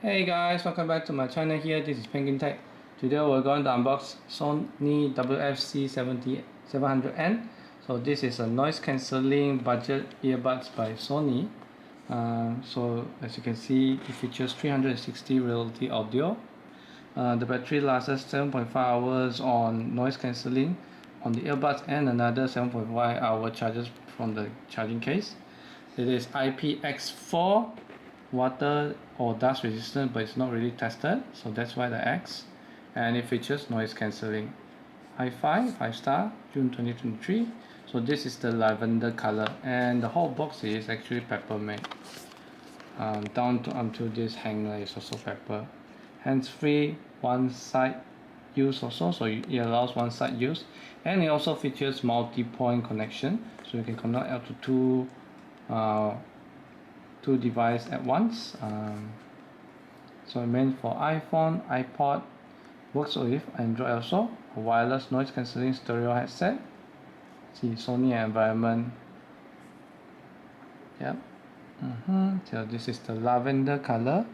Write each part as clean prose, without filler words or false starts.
Hey guys, welcome back to my channel here. This is Penguin Tech. Today we're going to unbox Sony WF-C700N. So this is a noise cancelling budget earbuds by Sony. So as you can see, it features 360 reality audio. The battery lasts 7.5 hours on noise cancelling on the earbuds and another 7.5 hour charges from the charging case. It is IPX4 water or dust resistant, but it's not really tested, so that's why the X. And it features noise cancelling. Hi-Fi 5-star, June 2023. So this is the lavender color, and the whole box is actually peppermint. Down to until this hanger is also pepper. Hands-free one side use also, so it allows one side use, and it also features multi-point connection, so you can connect up to two devices at once. So meant for iPhone, iPod, works with Android also. A wireless noise cancelling stereo headset. See Sony environment. Yep. So this is the lavender color.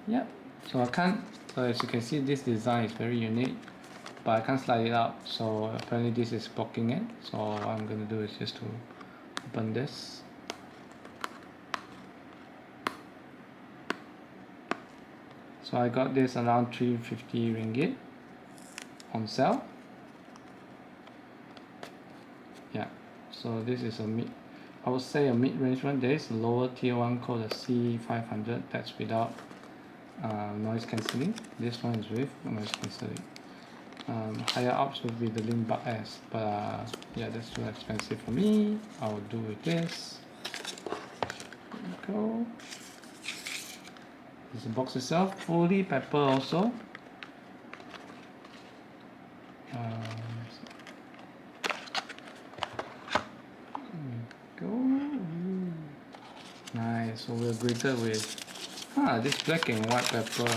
Yep. So as you can see, this design is very unique, but I can't slide it out, so apparently this is blocking it. So what I'm going to do is just to open this. So I got this around 350 ringgit on sale. Yeah, so this is I would say a mid-range one. There is a lower tier one called the C500, that's without noise cancelling. This one is with noise cancelling. Higher ups would be the Linkbug S, but yeah, that's too expensive for me. I'll do with this. There we go. This is the box itself, fully pepper also. There we go. Nice. So we're greeted with this black and white pepper.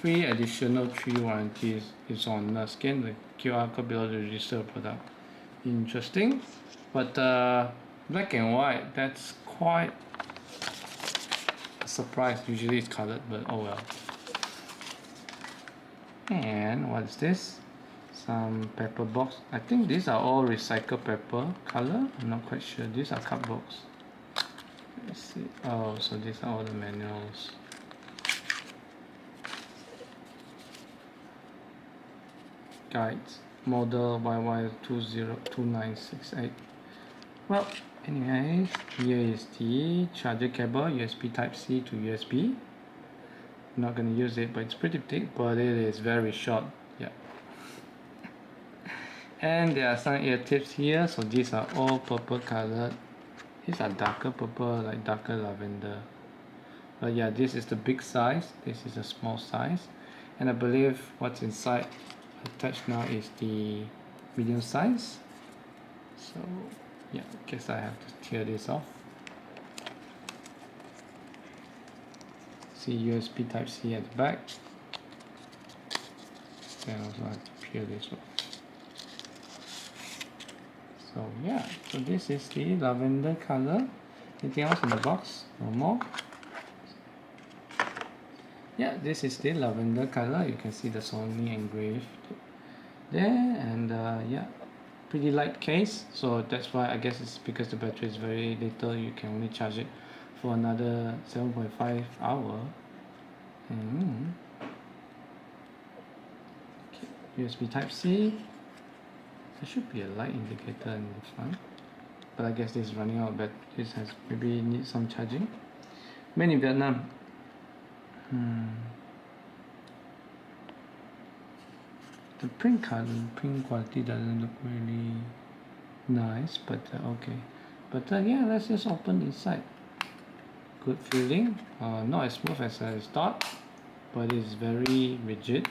3 additional 3 warranties is on the scan the QR code below to register product. Interesting, but black and white, that's quite a surprise. Usually it's colored, but oh well. And what is this? Some pepper box. I think these are all recycled pepper color. I'm not quite sure. These are cardboards. Let's see. Oh, so these are all the manuals. Guides, model YY202968. Well, anyways, here is the charger cable, USB Type-C to USB. I'm not going to use it, but it's pretty thick, but it is very short. Yeah. And there are some ear tips here, so these are all purple colored. These are darker purple, like darker lavender. But yeah, this is the big size, this is a small size, and I believe what's inside attached now is the medium size. So yeah, I guess I have to tear this off. See USB Type-C at the back. Then also have to peel this off. So yeah, so this is the lavender color. Anything else in the box? No more. Yeah, this is the lavender color. You can see the Sony engraved there, and yeah, pretty light case. So that's why I guess it's because the battery is very little. You can only charge it for another 7.5 hour. Okay, USB Type-C. There should be a light indicator in this one, but I guess this is running out. But this has maybe needs some charging. Made in Vietnam. The print quality doesn't look really nice, but okay. But yeah, let's just open inside. Good feeling. Not as smooth as I thought, but it's very rigid.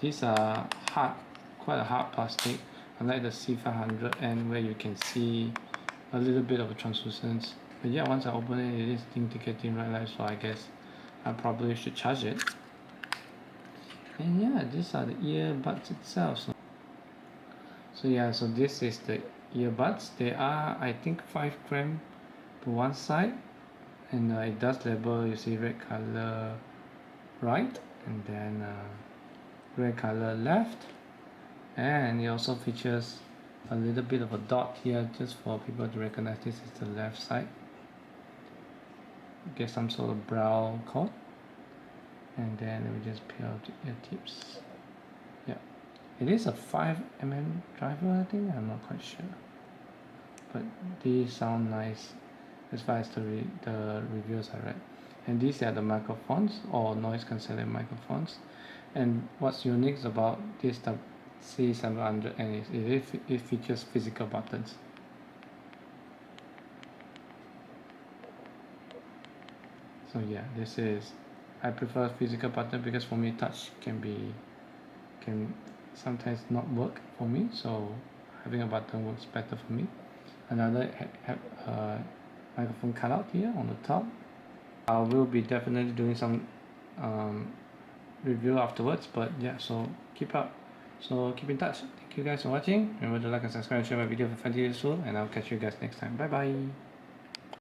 These are hard, quite a hard plastic, unlike the C500N where you can see a little bit of a translucence. But yeah, once I open it, it is indicating red light, so I guess I probably should charge it. And yeah, these are the earbuds itself. So yeah, so this is the earbuds. They are, I think, 5 gram to one side, and it does label, you see, red color right, and then red color left, and it also features a little bit of a dot here just for people to recognize this is the left side. Get some sort of brown coat, and then we just peel out the ear tips. Yeah, it is a 5mm driver, I think. I'm not quite sure, but these sound nice as far as the reviews I read. And these are the microphones, or noise cancelling microphones. And what's unique about this WF-C700N is it features physical buttons. So yeah, I prefer physical button because for me touch can sometimes not work for me, so having a button works better for me. Another microphone cutout here on the top. I will be definitely doing some review afterwards, but yeah, so keep in touch. Thank you guys for watching. Remember to like and subscribe and share my video if you find it useful, and I'll catch you guys next time. Bye bye.